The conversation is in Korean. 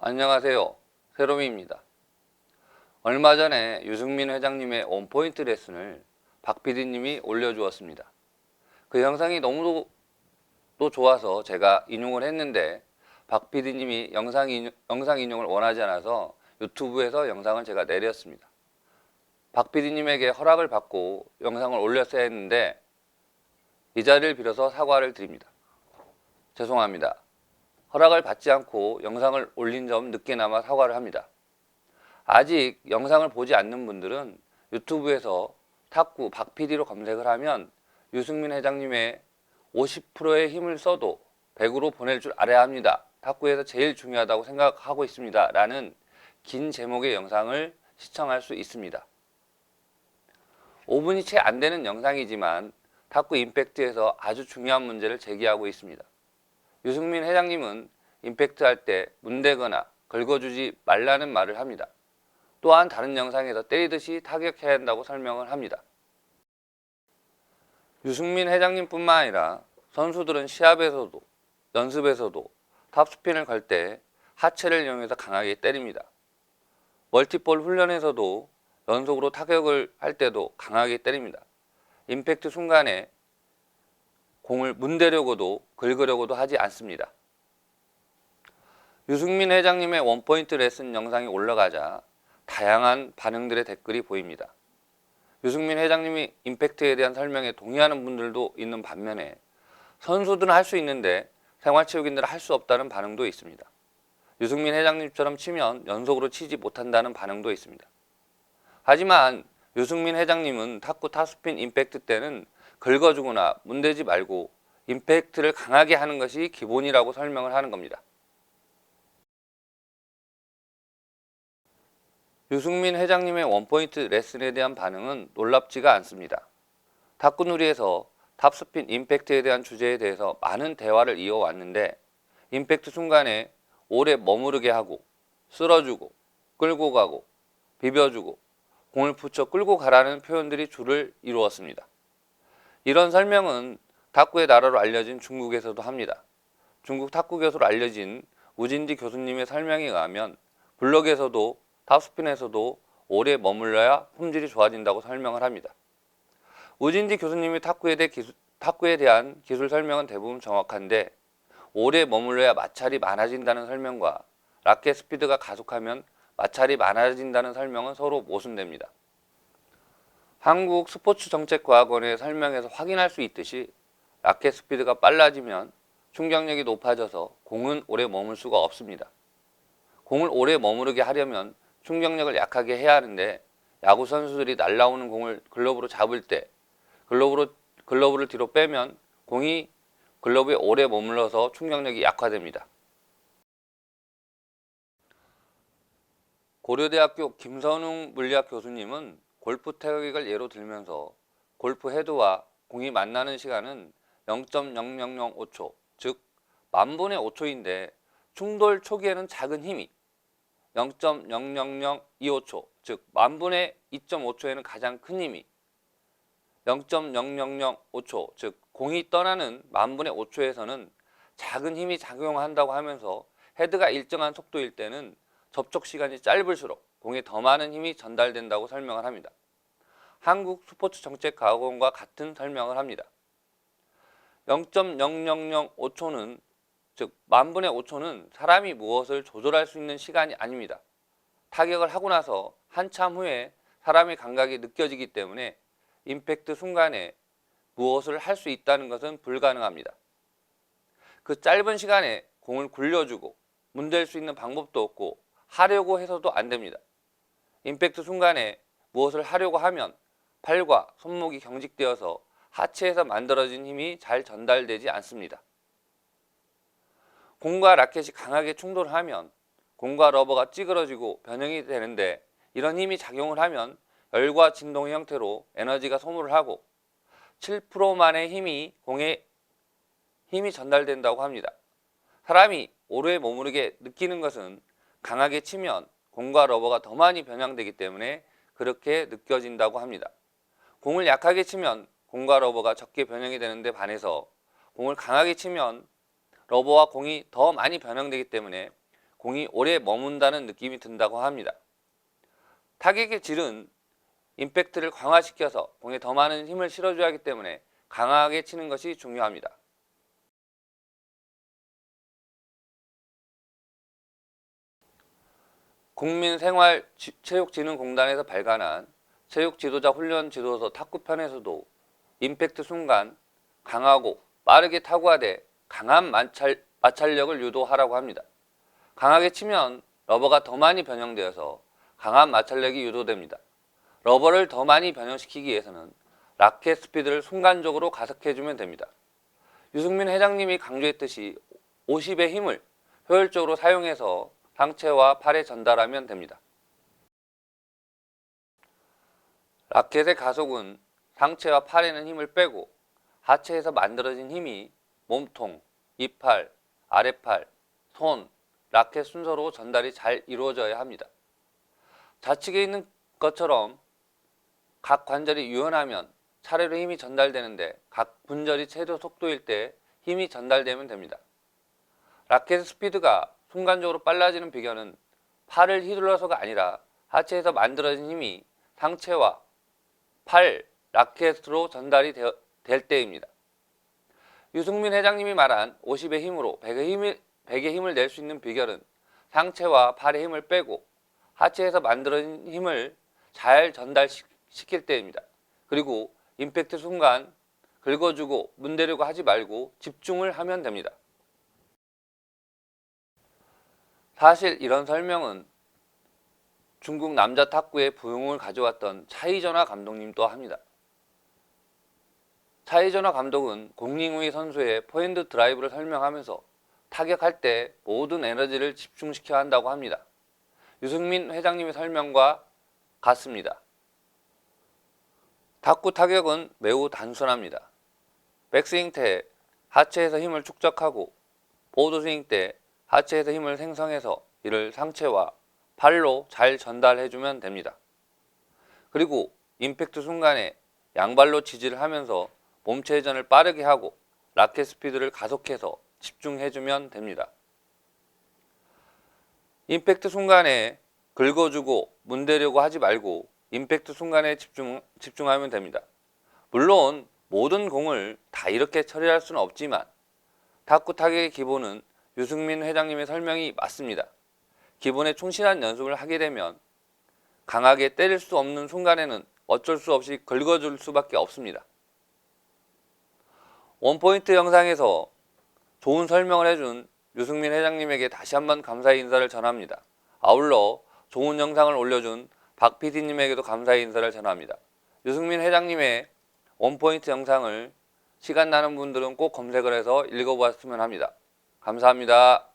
안녕하세요. 세롬이입니다. 얼마 전에 유승민 회장님의 원포인트 레슨을 박 PD님이 올려주었습니다. 그 영상이 너무도 좋아서 제가 인용을 했는데 박 PD님이 영상 인용을 원하지 않아서 유튜브에서 영상을 제가 내렸습니다. 박 PD님에게 허락을 받고 영상을 올렸어야 했는데 이 자리를 빌어서 사과를 드립니다. 죄송합니다. 허락을 받지 않고 영상을 올린 점 늦게나마 사과를 합니다. 아직 영상을 보지 않는 분들은 유튜브에서 탁구 박 PD로 검색을 하면 유승민 회장님의 50%의 힘을 써도 100으로 보낼 줄 알아야 합니다. 탁구에서 제일 중요하다고 생각하고 있습니다. 라는 긴 제목의 영상을 시청할 수 있습니다. 5분이 채 안 되는 영상이지만 탁구 임팩트에서 아주 중요한 문제를 제기하고 있습니다. 유승민 회장님은 임팩트 할 때 문대거나 긁어주지 말라는 말을 합니다. 또한 다른 영상에서 때리듯이 타격해야 한다고 설명을 합니다. 유승민 회장님뿐만 아니라 선수들은 시합에서도 연습에서도 탑스핀을 걸 때 하체를 이용해서 강하게 때립니다. 멀티볼 훈련에서도 연속으로 타격을 할 때도 강하게 때립니다. 임팩트 순간에 공을 문대려고도 긁으려고도 하지 않습니다. 유승민 회장님의 원포인트 레슨 영상이 올라가자 다양한 반응들의 댓글이 보입니다. 유승민 회장님이 임팩트에 대한 설명에 동의하는 분들도 있는 반면에 선수들은 할 수 있는데 생활체육인들은 할 수 없다는 반응도 있습니다. 유승민 회장님처럼 치면 연속으로 치지 못한다는 반응도 있습니다. 하지만 유승민 회장님은 탁구 탑스핀 임팩트 때는 긁어주거나 문대지 말고 임팩트를 강하게 하는 것이 기본이라고 설명을 하는 겁니다. 유승민 회장님의 원포인트 레슨에 대한 반응은 놀랍지가 않습니다. 탁구놀이에서 탑스핀 임팩트에 대한 주제에 대해서 많은 대화를 이어왔는데 임팩트 순간에 오래 머무르게 하고 쓸어주고 끌고 가고 비벼주고 공을 붙여 끌고 가라는 표현들이 주를 이루었습니다. 이런 설명은 탁구의 나라로 알려진 중국에서도 합니다. 중국 탁구 교수로 알려진 우진디 교수님의 설명에 의하면 블럭에서도 탑스핀에서도 오래 머물러야 품질이 좋아진다고 설명을 합니다. 우진디 교수님이 탁구에 대한 기술 설명은 대부분 정확한데 오래 머물러야 마찰이 많아진다는 설명과 라켓 스피드가 가속하면 마찰이 많아진다는 설명은 서로 모순됩니다. 한국스포츠정책과학원의 설명에서 확인할 수 있듯이 라켓 스피드가 빨라지면 충격력이 높아져서 공은 오래 머물 수가 없습니다. 공을 오래 머무르게 하려면 충격력을 약하게 해야 하는데 야구 선수들이 날아오는 공을 글러브로 잡을 때 글러브를 뒤로 빼면 공이 글러브에 오래 머물러서 충격력이 약화됩니다. 고려대학교 김선웅 물리학 교수님은 골프 타격을 예로 들면서 골프 헤드와 공이 만나는 시간은 0.0005초, 즉 만분의 5초인데 충돌 초기에는 작은 힘이 0.00025초, 즉 만분의 2.5초에는 가장 큰 힘이 0.0005초, 즉 공이 떠나는 만분의 5초에서는 작은 힘이 작용한다고 하면서 헤드가 일정한 속도일 때는 접촉 시간이 짧을수록 공에 더 많은 힘이 전달된다고 설명을 합니다. 한국스포츠정책과학원과 같은 설명을 합니다. 0.0005초는 즉 만분의 5초는 사람이 무엇을 조절할 수 있는 시간이 아닙니다. 타격을 하고 나서 한참 후에 사람의 감각이 느껴지기 때문에 임팩트 순간에 무엇을 할 수 있다는 것은 불가능합니다. 그 짧은 시간에 공을 굴려주고 문댈 수 있는 방법도 없고 하려고 해서도 안 됩니다. 임팩트 순간에 무엇을 하려고 하면 팔과 손목이 경직되어서 하체에서 만들어진 힘이 잘 전달되지 않습니다. 공과 라켓이 강하게 충돌하면 공과 러버가 찌그러지고 변형이 되는데 이런 힘이 작용을 하면 열과 진동의 형태로 에너지가 소모를 하고 7%만의 힘이 공에 힘이 전달된다고 합니다. 사람이 오래 머무르게 느끼는 것은 강하게 치면 공과 러버가 더 많이 변형되기 때문에 그렇게 느껴진다고 합니다. 공을 약하게 치면 공과 러버가 적게 변형이 되는데 반해서 공을 강하게 치면 러버와 공이 더 많이 변형되기 때문에 공이 오래 머문다는 느낌이 든다고 합니다. 타격의 질은 임팩트를 강화시켜서 공에 더 많은 힘을 실어줘야 하기 때문에 강하게 치는 것이 중요합니다. 국민생활체육진흥공단에서 발간한 체육지도자 훈련 지도서 탁구편에서도 임팩트 순간 강하고 빠르게 타구하되 강한 마찰력을 유도하라고 합니다. 강하게 치면 러버가 더 많이 변형되어서 강한 마찰력이 유도됩니다. 러버를 더 많이 변형시키기 위해서는 라켓 스피드를 순간적으로 가속해주면 됩니다. 유승민 회장님이 강조했듯이 50의 힘을 효율적으로 사용해서 상체와 팔에 전달하면 됩니다. 라켓의 가속은 상체와 팔에는 힘을 빼고 하체에서 만들어진 힘이 몸통, 이팔, 아랫팔, 손, 라켓 순서로 전달이 잘 이루어져야 합니다. 좌측에 있는 것처럼 각 관절이 유연하면 차례로 힘이 전달되는데 각 분절이 최소 속도일 때 힘이 전달되면 됩니다. 라켓 스피드가 순간적으로 빨라지는 비결은 팔을 휘둘러서가 아니라 하체에서 만들어진 힘이 상체와 팔, 라켓으로 전달이 될 때입니다. 유승민 회장님이 말한 50의 힘으로 100의 힘을 낼 수 있는 비결은 상체와 팔의 힘을 빼고 하체에서 만들어진 힘을 잘 전달시킬 때입니다. 그리고 임팩트 순간 긁어주고 문대려고 하지 말고 집중을 하면 됩니다. 사실 이런 설명은 중국 남자 탁구의 부흥을 가져왔던 차이전화 감독님도 합니다. 차이전화 감독은 공링우이 선수의 포핸드 드라이브를 설명하면서 타격할 때 모든 에너지를 집중시켜야 한다고 합니다. 유승민 회장님의 설명과 같습니다. 탁구 타격은 매우 단순합니다. 백스윙 때 하체에서 힘을 축적하고 보드 스윙 때 하체에서 힘을 생성해서 이를 상체와 팔로 잘 전달해주면 됩니다. 그리고 임팩트 순간에 양발로 지지를 하면서 몸체 회전을 빠르게 하고 라켓 스피드를 가속해서 집중해주면 됩니다. 임팩트 순간에 긁어주고 문대려고 하지 말고 임팩트 순간에 집중하면 됩니다. 물론 모든 공을 다 이렇게 처리할 수는 없지만 탁구 타격의 기본은 유승민 회장님의 설명이 맞습니다. 기본에 충실한 연습을 하게 되면 강하게 때릴 수 없는 순간에는 어쩔 수 없이 긁어줄 수밖에 없습니다. 원포인트 영상에서 좋은 설명을 해준 유승민 회장님에게 다시 한번 감사의 인사를 전합니다. 아울러 좋은 영상을 올려준 박 PD님에게도 감사의 인사를 전합니다. 유승민 회장님의 원포인트 영상을 시간 나는 분들은 꼭 검색을 해서 읽어보았으면 합니다. 감사합니다.